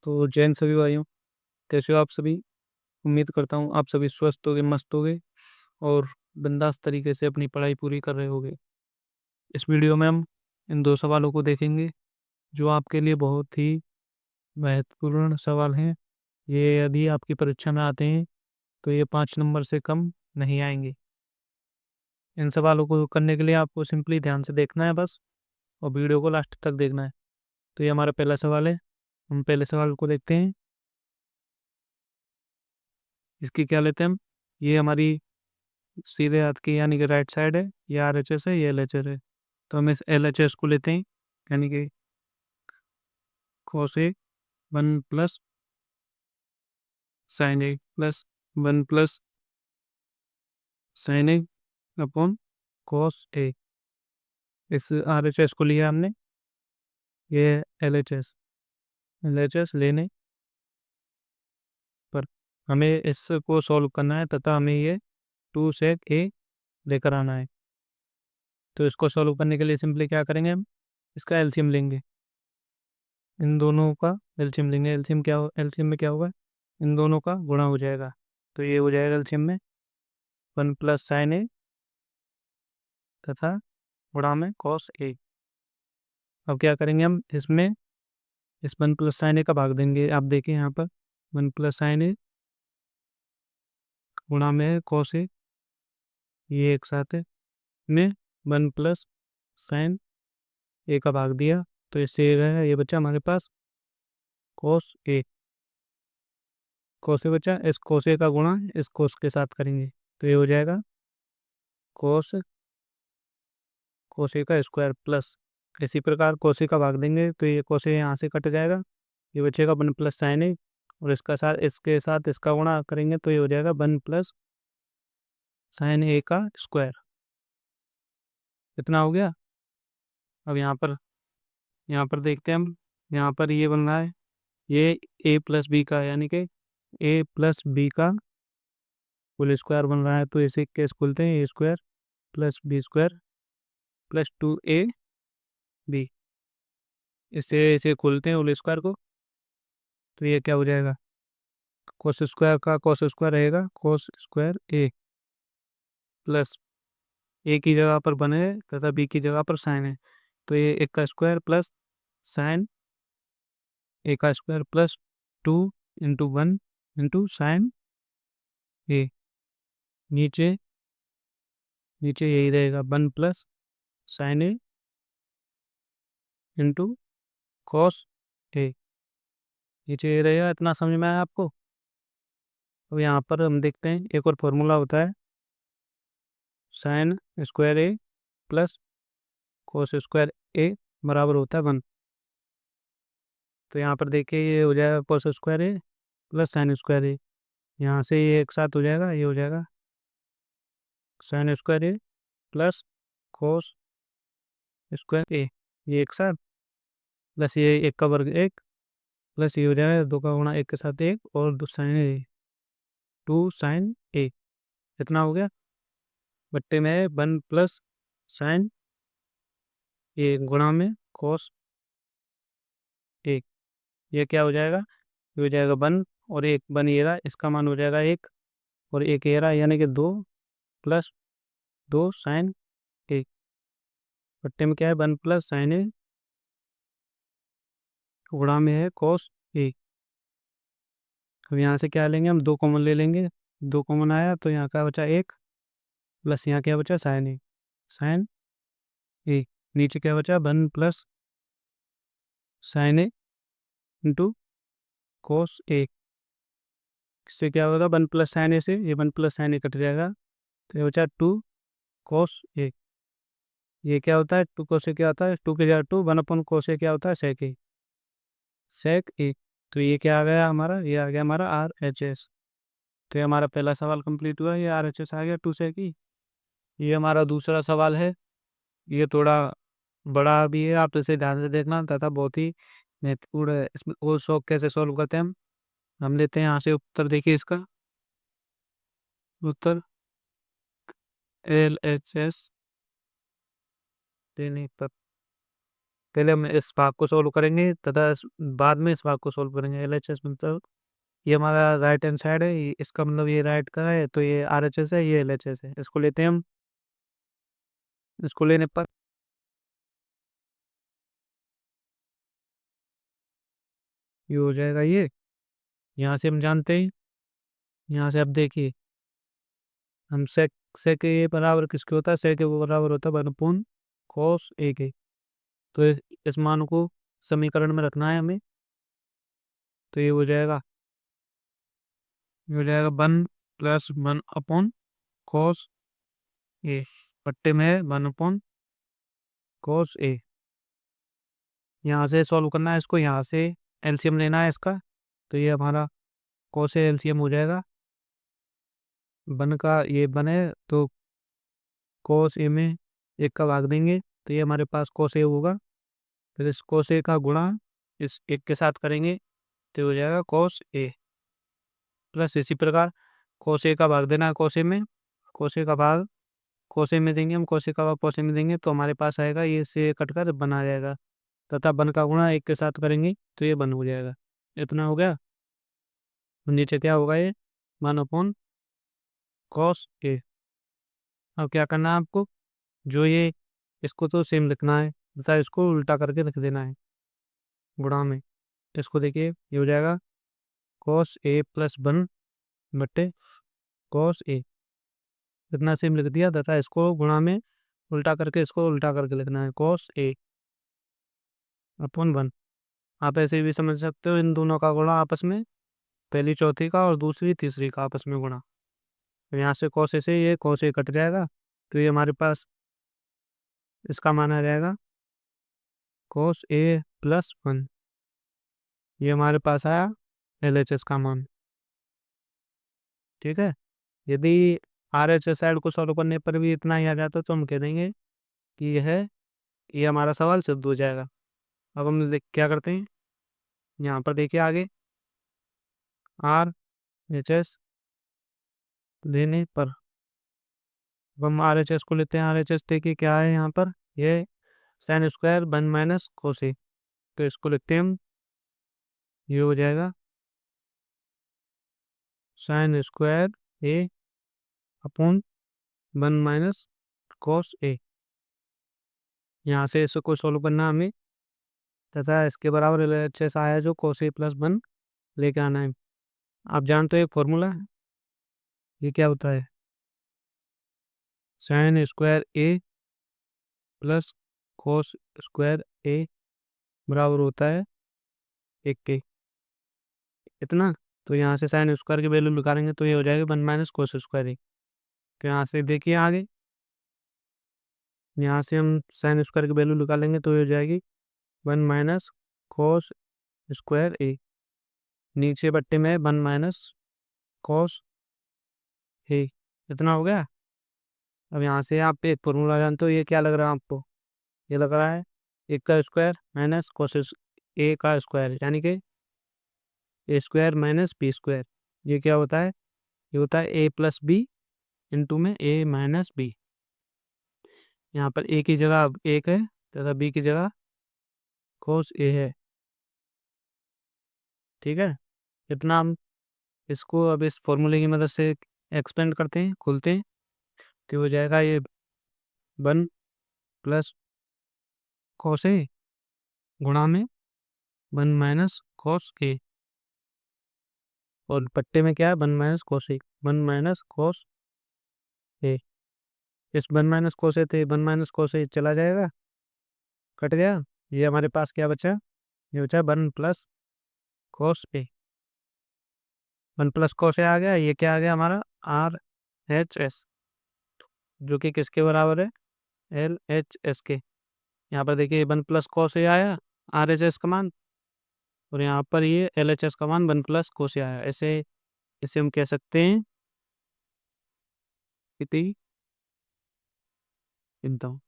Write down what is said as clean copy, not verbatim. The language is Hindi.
तो जैन सभी भाइयों, कैसे हो आप सभी। उम्मीद करता हूँ आप सभी स्वस्थ होगे, मस्त होगे और बिंदास तरीके से अपनी पढ़ाई पूरी कर रहे होगे। इस वीडियो में हम इन दो सवालों को देखेंगे जो आपके लिए बहुत ही महत्वपूर्ण सवाल हैं। ये यदि आपकी परीक्षा में आते हैं तो ये 5 नंबर से कम नहीं आएंगे। इन सवालों को करने के लिए आपको सिंपली ध्यान से देखना है बस, और वीडियो को लास्ट तक देखना है। तो ये हमारा पहला सवाल है। हम पहले सवाल को देखते हैं। इसकी क्या लेते हैं हम। ये हमारी सीधे हाथ की यानी कि राइट साइड है, ये RHS है, ये LHS है। तो हम इस LHS को लेते हैं, यानी कि cos A 1 + sin A plus 1 + sin A upon cos A। इस RHS को लिया हमने, ये LHS लेने पर हमें इसको सॉल्व करना है तथा हमें ये 2 sec A लेकर आना है। तो इसको सॉल्व करने के लिए सिंपली क्या करेंगे, हम इसका एलसीएम लेंगे। इन दोनों का एलसीएम लेंगे। एलसीएम में क्या होगा, इन दोनों का गुणा हो जाएगा। तो ये हो जाएगा एलसीएम में 1 + sin A तथा गुणा में cos A। अब क्या करेंगे, हम इसमें इस 1 + sin A का भाग देंगे। आप देखिए यहाँ पर 1 + sin A गुणा में cos A, ये एक साथ है में 1 + sin A का भाग दिया। तो इससे ये रहा, ये बचा हमारे पास cos A। cos A बचा, इस cos A का गुणा इस cos के साथ करेंगे तो ये हो जाएगा cos A का स्क्वायर प्लस, इसी प्रकार cos A का भाग देंगे तो ये cos A यहाँ से कट जाएगा, ये बचेगा 1 + sin A, और इसका साथ इसके साथ इसका गुणा करेंगे तो ये हो जाएगा 1 + sin A का स्क्वायर। इतना हो गया। अब यहाँ पर देखते हैं हम, यहाँ पर ये बन रहा है, ये A + B का यानी कि A + B का होल स्क्वायर बन रहा है। तो इसे कैसे खोलते हैं, A² + B² + 2AB, इसे खोलते हैं होल स्क्वायर को। तो ये क्या हो जाएगा, कोस स्क्वायर का कोस स्क्वायर रहेगा cos² A प्लस A की जगह पर बने तथा B की जगह पर साइन है। तो ये 1 का square plus sign A² plus 2 × 1 × sin A। नीचे नीचे यही रहेगा 1 + sin A × cos A। नीचे ये रहेगा। इतना समझ में आया आपको। अब यहाँ पर हम देखते हैं, एक और फॉर्मूला होता है sin² A plus cos² A बराबर होता है 1। तो यहाँ पर देखिए ये हो जाएगा cos² A plus sin² A। यहाँ से ये एक साथ हो जाएगा, ये हो जाएगा sin² A plus cos² A, ये एक साथ प्लस ये 1 का वर्ग 1 प्लस ये हो जाएगा 2 का गुणा 1 के साथ 1 और 2 sin A इतना हो गया। बट्टे में 1 + sin A गुणा में cos A। ये क्या हो जाएगा, ये हो जाएगा 1 और 1 ये रहा, इसका मान हो जाएगा 1 और 1 ये रहा, यानी कि 2 + 2 sin A। बट्टे में क्या है, 1 + sin A गुणा में है cos A। अब यहाँ से क्या लेंगे, हम 2 कॉमन ले लेंगे। 2 कॉमन आया तो यहाँ का बचा 1 प्लस यहाँ क्या बचा sin A। नीचे क्या बचा 1 + sin A × cos A। इससे क्या होगा, 1 + sin A से ये 1 + sin A कट जाएगा तो ये बचा 2 cos A। ये क्या होता है, 2 cos A क्या होता है, 2 की जगह 2, 1/cos A क्या होता है sec A। तो ये क्या आ गया हमारा, ये आ गया हमारा RHS। तो ये हमारा पहला सवाल कंप्लीट हुआ, ये RHS आ गया 2 sec E। ये हमारा दूसरा सवाल है। ये थोड़ा बड़ा भी है, आप इसे ध्यान से देखना तथा बहुत ही महत्वपूर्ण है। इसमें और शौक कैसे सॉल्व करते हैं हम लेते हैं यहाँ से उत्तर। देखिए इसका उत्तर LHS देने पर पहले हम इस भाग को सोल्व करेंगे तथा बाद में इस भाग को सोल्व करेंगे। LHS मतलब ये हमारा राइट हैंड साइड है, इसका मतलब ये राइट का है, तो ये RHS है, ये LHS है। इसको लेते हैं हम। इसको लेने पर ये हो जाएगा ये। यहाँ से हम जानते हैं, यहाँ से अब देखिए, हम सेक ए बराबर किसके होता है, सेक ए बराबर होता है 1 cos ए के। तो इस मान को समीकरण में रखना है हमें। तो ये हो जाएगा, ये हो जाएगा 1+1/cos ए, पट्टे में है 1/cos ए। यहाँ से सॉल्व करना है इसको, यहाँ से एलसीएम लेना है इसका। तो ये हमारा cos ए एलसीएम हो जाएगा, वन का ये बने तो cos ए में एक का भाग देंगे, तो ये हमारे पास cos ए होगा। फिर इस cos ए का गुणा इस एक के साथ करेंगे, तो हो जाएगा cos ए। प्लस इसी प्रकार cos ए का भाग देना है cos ए में, cos ए का भाग cos ए में देंगे हम, cos ए का भाग cos ए में देंगे, तो हमारे पास आएगा ये से कट कर बन आ जाएगा। तथा बन का गुणा एक के साथ करेंगे तो ये बन हो जाएगा। इतना हो गया। नीचे क्या होगा, ये 1/cos ए। अब क्या करना है आपको, जो ये इसको तो सेम लिखना है तथा इसको उल्टा करके लिख देना है गुणा में। इसको देखिए, ये हो जाएगा cos ए प्लस 1/cos ए। इतना सेम लिख दिया तथा इसको गुणा में उल्टा करके, इसको उल्टा करके लिखना है cos A/1। आप ऐसे भी समझ सकते हो, इन दोनों का गुणा आपस में, पहली चौथी का और दूसरी तीसरी का आपस में गुणा। तो यहाँ से cos A से ये cos A कट जाएगा, तो ये हमारे पास इसका मान आ जाएगा cos A+1। ये हमारे पास आया LHS का मान। ठीक है। यदि RHS साइड को सॉल्व करने पर भी इतना ही आ जाता तो हम कह देंगे कि ये हमारा सवाल सिद्ध हो जाएगा। अब हम क्या करते हैं, यहाँ पर देखिए आगे RHS लेने पर, अब हम RHS को लेते हैं। RHS देखिए क्या है यहाँ पर, ये साइन स्क्वायर 1 - cos A। तो इसको लिखते हैं हम, ये हो जाएगा sine square A/1 - cos A। यहाँ से इसको सोल्व करना हमें तथा इसके बराबर LHS आया जो cos A+1 लेके आना है। आप जानते हो एक फॉर्मूला, ये क्या होता है, sine square A plus cos square A बराबर होता है 1 के। इतना, तो यहाँ से साइन स्क्वायर की वैल्यू निकालेंगे तो ये हो जाएगा 1 - cos स्क्वायर A। तो यहाँ से देखिए आगे, यहाँ से हम साइन स्क्वायर की वैल्यू निकालेंगे तो ये हो जाएगी 1 - cos स्क्वायर A। नीचे बट्टे में 1 - cos A। इतना हो गया। अब यहाँ से आप एक फॉर्मूला जानते हो, ये क्या लग रहा है आपको, ये लग रहा है 1 का स्क्वायर माइनस cos A का स्क्वायर, यानी कि A² - B²। ये क्या होता है, ये होता है A+B इंटू में A-B। यहाँ पर A की जगह अब 1 है तथा B की जगह cos A है। ठीक है। इतना हम इसको अब इस फॉर्मूले की मदद से एक्सपेंड करते हैं, खोलते हैं, तो हो जाएगा ये 1 + cos A गुणा में 1 - cos A, और पट्टे में क्या है 1 - cos A, 1 - cos A। इस 1 - cos A थे 1 - cos A चला जाएगा, कट गया। ये हमारे पास क्या बचा, ये बचा 1 + cos A। 1 + cos A आ गया, ये क्या आ गया हमारा RHS, जो कि किसके बराबर है, LHS के। यहाँ पर देखिए 1 + cos A आया RHS का मान, और यहाँ पर ये LHS का मान 1 + cos A आया। ऐसे इसे हम कह सकते हैं इति एकदम